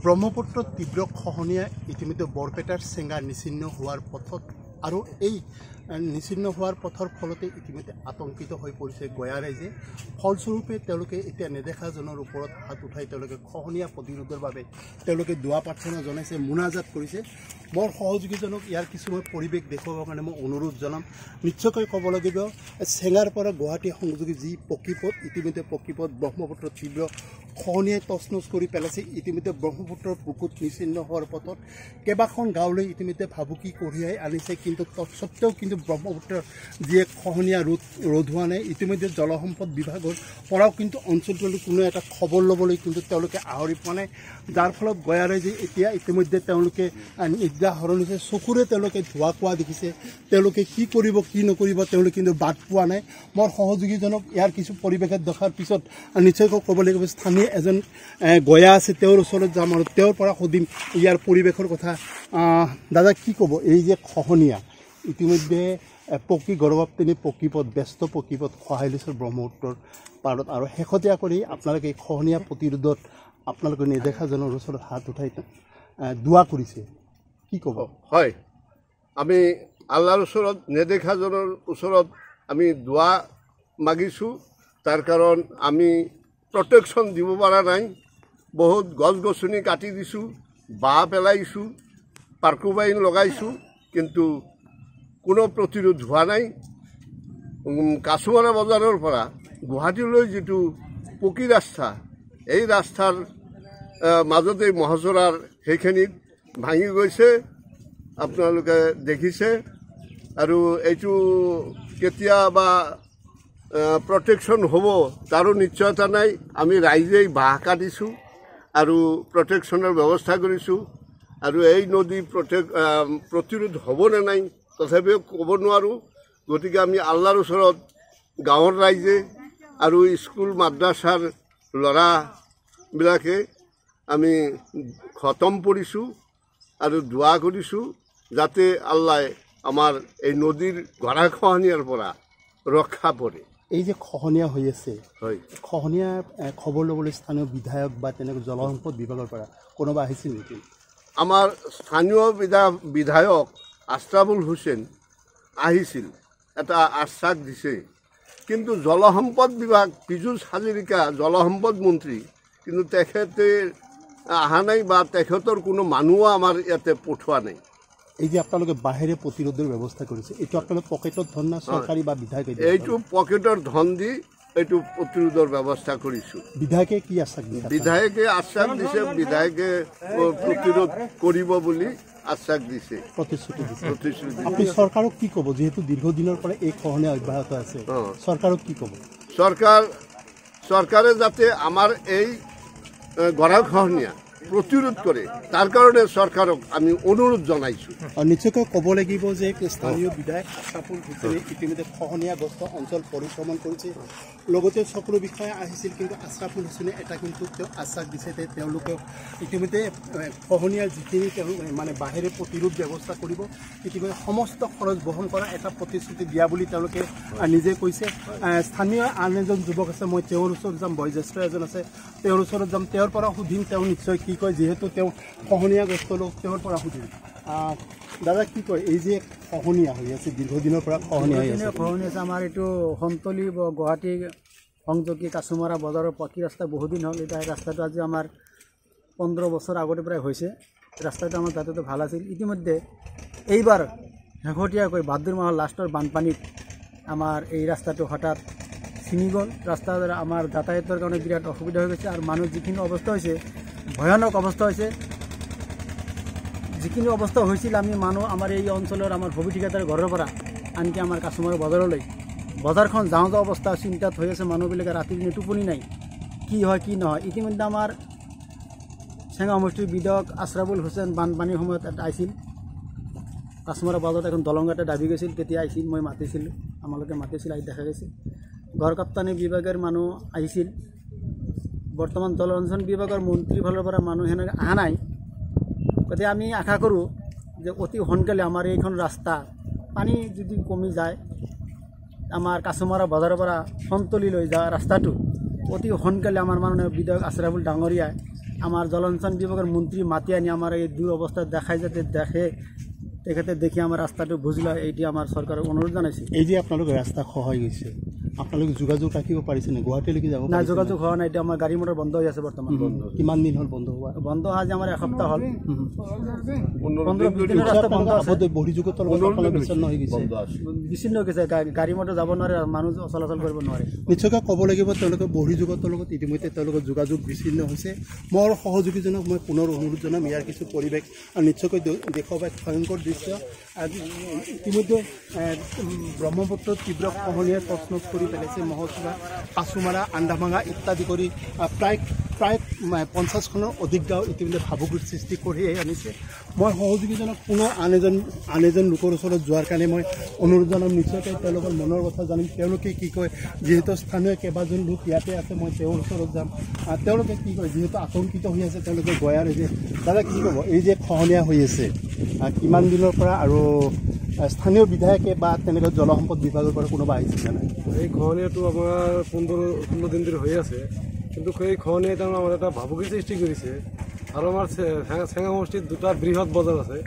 ব্ৰহ্মপুত্ৰৰ তীব্ৰ খহনীয়া ইতিমধ্যে বৰপেটাৰ চেঙ্গা নিচিন্ন হোৱাৰ পথত আৰু এই নিচিন্ন হোৱাৰ পথৰ ফলতে ইতিমধ্যে আতংকিত হৈ পৰিছে গয়া ৰাইজে। ফলস্বৰূপে তেওঁলোকে এতিয়া নেদেখাজনৰ ওপৰত হাত উঠাই তেওঁলোকে খহনীয়া প্ৰতিৰোধৰ বাবে তেওঁলোকে দুৱা প্ৰাৰ্থনা জনাইছে, মোনাজাত কৰিছে। মোৰ সহযোগীজনক ইয়াৰ কিছুমান পৰিৱেশ দেখুৱাবৰ কাৰণে মই অনুৰোধ জনাম। নিশ্চয়কৈ ক'ব লাগিব চেঙ্গাৰ পৰা গুৱাহাটী সংযোগী যি পকীপথ, ইতিমধ্যে পকীপথ ব্ৰহ্মপুত্ৰৰ তীব্ৰ খহনীয়াই তছনছ কৰি পেলাইছে। ইতিমধ্যে ব্ৰহ্মপুত্ৰৰ বুকুত নিচিন্ন হোৱাৰ পথত কেইবাখন গাঁৱলৈ ইতিমধ্যে ভাবুকি কঢ়িয়াই আনিছে, কিন্তু তৎসত্ত্বেও কিন্তু ব্ৰহ্মপুত্ৰৰ যিয়ে খহনীয়া ৰোধ হোৱা নাই। ইতিমধ্যে জলসম্পদ বিভাগৰ পৰাও কিন্তু অঞ্চলটোলৈ কোনো এটা খবৰ ল'বলৈ কিন্তু তেওঁলোকে আহৰি পোৱা নাই, যাৰ ফলত গয়া ৰাইজে এতিয়া ইতিমধ্যে তেওঁলোকে নিদ্ৰা হৰণ হৈছে। চকুৰে তেওঁলোকে ধোৱা কোৱা দেখিছে, তেওঁলোকে কি কৰিব কি নকৰিব তেওঁলোকে কিন্তু বাদ পোৱা নাই। মোৰ সহযোগীজনক ইয়াৰ কিছু পৰিৱেশত দেখাৰ পিছত নিশ্চয়কৈ ক'ব লাগিব স্থানীয় এজন গয়া আছে, তেওঁৰ ওচৰত যাম আৰু তেওঁৰ পৰা সুধিম ইয়াৰ পৰিৱেশৰ কথা। দাদা কি ক'ব, এই যে খহনীয়া ইতিমধ্যে পকী গৌৰৱ তিনি পকীপথ ব্যস্ত পকীপথ খহাই লৈছে ব্ৰহ্মপুত্ৰৰ পাৰত, আৰু শেহতীয়া কৰি আপোনালোকে এই খহনীয়া প্ৰতিৰোধত আপোনালোকে নেদেখাজনৰ ওচৰত হাত উঠাই দোৱা কৰিছে, কি ক'ব? হয়, আমি আল্লাহৰ ওচৰত নেদেখাজনৰ ওচৰত আমি দোৱা মাগিছোঁ। তাৰ কাৰণ আমি প্ৰটেকশ্যন দিব পৰা নাই। বহুত গছ গছনি কাটি দিছোঁ, বাঁহ পেলাইছোঁ, পাৰ্কোবাইন লগাইছোঁ, কিন্তু কোনো প্ৰতিৰোধ হোৱা নাই। কাছুমাৰা বজাৰৰ পৰা গুৱাহাটীলৈ যিটো পকী ৰাস্তা, এই ৰাস্তাৰ মাজতে মহাজৰাৰ সেইখিনিত ভাঙি গৈছে, আপোনালোকে দেখিছে। আৰু এইটো কেতিয়াবা প্ৰটেকশ্যন হ'ব তাৰো নিশ্চয়তা নাই। আমি ৰাইজেই বাঁহ কাটিছোঁ আৰু প্ৰটেকশ্যনৰ ব্যৱস্থা কৰিছোঁ, আৰু এই নদী প্ৰতিৰোধ হ'ব নে নাই তথাপিও ক'ব নোৱাৰোঁ। গতিকে আমি আল্লাহৰ ওচৰত গাঁৱৰ ৰাইজে আৰু স্কুল মাদ্ৰাছাৰ ল'ৰাবিলাকে আমি খতম পৰিছোঁ আৰু দোৱা কৰিছোঁ যাতে আল্লাহে আমাৰ এই নদীৰ গৰাখহনীয়াৰ পৰা ৰক্ষা পৰে। এই যে খহনীয়া হৈ আছে, হয়, খহনীয়া খবৰ ল'বলৈ স্থানীয় বিধায়ক বা তেনেকৈ জলসম্পদ বিভাগৰ পৰা কোনোবা আহিছিল নেকি? আমাৰ স্থানীয় বিধায়ক আশৰাফুল হুছেইন আহিছিল, এটা আশ্বাস দিছে, কিন্তু জলসম্পদ বিভাগ পীযুষ হাজৰিকা জলসম্পদ মন্ত্ৰী, কিন্তু তেখেতে অহা নাই বা তেখেতৰ কোনো মানুহো আমাৰ ইয়াতে পঠোৱা নাই। এই যে আপোনালোকে বাহিৰে প্ৰতিৰোধৰ ব্যৱস্থা কৰিছে, এইটো আপোনালোকে পকেটত ধন না চৰকাৰী বা বিধায়কে? এইটো পকেটৰ ধন দি এইটো প্ৰতিৰোধৰ ব্যৱস্থা কৰিছোঁ। বিধায়কে কি আশ্বাস দিছে? বিধায়কে আশ্বাস দিছে, বিধায়কে প্ৰতিৰোধ কৰিব বুলি আশ্বাস দিছে, প্ৰতিশ্ৰুতি দিছে। আপুনি চৰকাৰক কি ক'ব, যিহেতু দীৰ্ঘদিনৰ পৰা এই খহনীয়া অব্যাহত আছে, চৰকাৰক কি ক'ব? চৰকাৰে যাতে আমাৰ এই গৰাখহনীয়া প্ৰতিৰোধ কৰে তাৰ কাৰণে চৰকাৰক আমি অনুৰোধ জনাইছোঁ। নিশ্চয়কৈ ক'ব লাগিব যে স্থানীয় বিধায়ক আশৰাফুল হুছেইনে ইতিমধ্যে খহনীয়াগ্ৰস্ত অঞ্চল পৰিভ্ৰমণ কৰিছে, লগতে সকলো বিষয়া আহিছিল, কিন্তু আশৰাফুল হুছেইনে এটা কিন্তু তেওঁ আশ্বাস দিছে যে তেওঁলোকে ইতিমধ্যে খহনীয়াৰ যিখিনি তেওঁ মানে বাহিৰে প্ৰতিৰোধ ব্যৱস্থা কৰিব, ইতিমধ্যে সমস্ত খৰচ বহন কৰা এটা প্ৰতিশ্ৰুতি দিয়া বুলি তেওঁলোকে নিজে কৈছে। স্থানীয় আন এজন যুৱক আছে, মই তেওঁৰ ওচৰত যাম, বয়োজ্যেষ্ঠ এজন আছে, তেওঁৰ ওচৰত যাম, তেওঁৰ পৰা সুধিম তেওঁ নিশ্চয় কি কয়, যিহেতু তেওঁ খহনীয়াগ্ৰস্ত লোক, তেওঁৰ পৰা সুধিম। দাদা কি কয়, এই যে খহনীয়া হৈ আছে দীৰ্ঘদিনৰ পৰা খহনীয়া আছে, আমাৰ এইটো সন্তলি গুৱাহাটী সংযোগী কাছুমাৰা বজাৰৰ পকী ৰাস্তা বহুদিন হ'ল। এতিয়া ৰাস্তাটো আজি আমাৰ 15 বছৰ আগতে প্ৰায় হৈছে। ৰাস্তাটো আমাৰ যাতায়াত ভাল আছিল। ইতিমধ্যে এইবাৰ শেহতীয়াকৈ ভাদ্ৰ মাহৰ লাষ্টৰ বানপানীত আমাৰ এই ৰাস্তাটো হঠাৎ ছিঙি গ'ল। ৰাস্তাৰ আমাৰ যাতায়াতৰ কাৰণে বিৰাট অসুবিধা হৈ গৈছে, আৰু মানুহ যিখিনি অৱস্থা হৈছে ভয়ানক অৱস্থা হৈছে। যিখিনি অৱস্থা হৈছিল আমি মানুহ আমাৰ এই অঞ্চলৰ আমাৰ ভবি ঠিকাদাৰ ঘৰৰ পৰা আনকি আমাৰ কাছুমাৰা বজাৰলৈ, বজাৰখন যাওঁ যাওঁ অৱস্থা চিন্তাত হৈ আছে। মানুহবিলাকে ৰাতি দিনে টোপনি নাই, কি হয় কি নহয়। ইতিমধ্যে আমাৰ চেঙ্গা সমষ্টিৰ বিধায়ক আশৰাফুল হুছেইন বানপানীৰ সময়ত এটা আহিছিল, কাছুমাৰা বজাৰত এখন দলং এটা দাবি গৈছিল, তেতিয়া আহিছিল, মই মাতিছিলোঁ, আমালোকে মাতিছিল, আহি দেখা গৈছিল। গড় কাপ্তানি বিভাগৰ মানুহ আহিছিল, বৰ্তমান জলসিঞ্চন বিভাগৰ মন্ত্ৰীৰ ফালৰ পৰা মানুহ সেনেকৈ অহা নাই। গতিকে আমি আশা কৰোঁ যে অতি সোনকালে আমাৰ এইখন ৰাস্তা পানী যদি কমি যায়, আমাৰ কাছুমাৰা বজাৰৰ পৰা সন্তলিলৈ যোৱা ৰাস্তাটো অতি সোনকালে আমাৰ মাননীয় বিধায়ক আশৰাফুল ডাঙৰীয়াই আমার জলসিঞ্চন বিভাগের মন্ত্রী মাতি আনি আমার এই দুরবস্থা দেখায় যাতে দেখে তেখেতে দেখি আমার রাস্তাটো বুঝলা এইটি আমার সরকারের অনুরোধ জানাইছি। এই যে আপোনালোকে ৰাস্তা খহাই গৈছে, আপোনালোকে যোগাযোগ ৰাখিব পাৰিছে নে? গুৱাহাটীলৈকে যাব না যোগাযোগ হওয়া নাই, এটা আমাৰ গাড়ি মোটৰ বন্ধ হয়ে আছে বৰ্তমান। কিমান দিন হ'ল বন্ধ হোৱা? বন্ধ আজ আমাৰ এসপ্তাহ হল, 15-20 দিনেৰ এতিয়া ৰাস্তা বন্ধ আছে। আপোনালোকে বহিৰ্যুগতৰ লগত আপোনালোক বিচ্ছিন্ন হৈ গৈছে। বিচ্ছিন্ন হৈ গৈছে, গাড়ি মোটৰ যাব নোৱাৰে, মানুহ চলাচল কৰিব নোৱাৰে। নিশ্চয়কৈ ক'ব লাগিব তেওঁলোকে বহিৰ্যুগতৰ লগত ইতিমধ্যে তেওঁলোকৰ যোগাযোগ বিচ্ছিন্ন হৈছে। মোৰ সহযোগীজনক মই পুনৰ অনুৰোধ জনাম ইয়াৰ কিছু পৰিৱেশ নিশ্চয়কৈ দেখুৱাব। ভয়ংকৰ দৃশ্য ইতিমধ্যে ব্ৰহ্মপুত্ৰ তীব্ৰ খহনীয়াই তছনছ কৰি পেলাইছে। মহচুৰা, কাছুমাৰা, আন্দাভাঙা ইত্যাদি কৰি প্ৰায় 50খনৰ অধিক গাঁও ইতিমধ্যে ভাবুকিৰ সৃষ্টি কঢ়িয়াই আনিছে। মই সহযোগীজনক পুনৰ আন এজন লোকৰ ওচৰত যোৱাৰ কাৰণে মই অনুৰোধ জনাম। নিশ্চয়কৈ তেওঁলোকৰ মনৰ কথা জানিম, তেওঁলোকে কি কয়। যিহেতু স্থানীয় কেইবাজন লোক ইয়াতে আছে, মই তেওঁৰ ওচৰত যাম। তেওঁলোকে কি কয়, যিহেতু আতংকিত হৈ আছে তেওঁলোকে গয়াৰ যে দাদা কি ক'ব, এই যে খহনীয়া হৈ আছে কিমান দিনৰ পৰা, আৰু স্থানীয় বিধায়কে বা তেনেকৈ জলসম্পদ বিভাগৰ পৰা কোনোবা আহিছে নাই? এই খহনীয়াটো আমাৰ 15 দিন ধৰি হৈ আছে, কিন্তু সেই খহনীয়াই তাৰমানে আমাৰ এটা ভাবুকিৰ সৃষ্টি কৰিছে। আৰু আমাৰ চেঙা সমষ্টিত 2টা বৃহৎ বজাৰ আছে,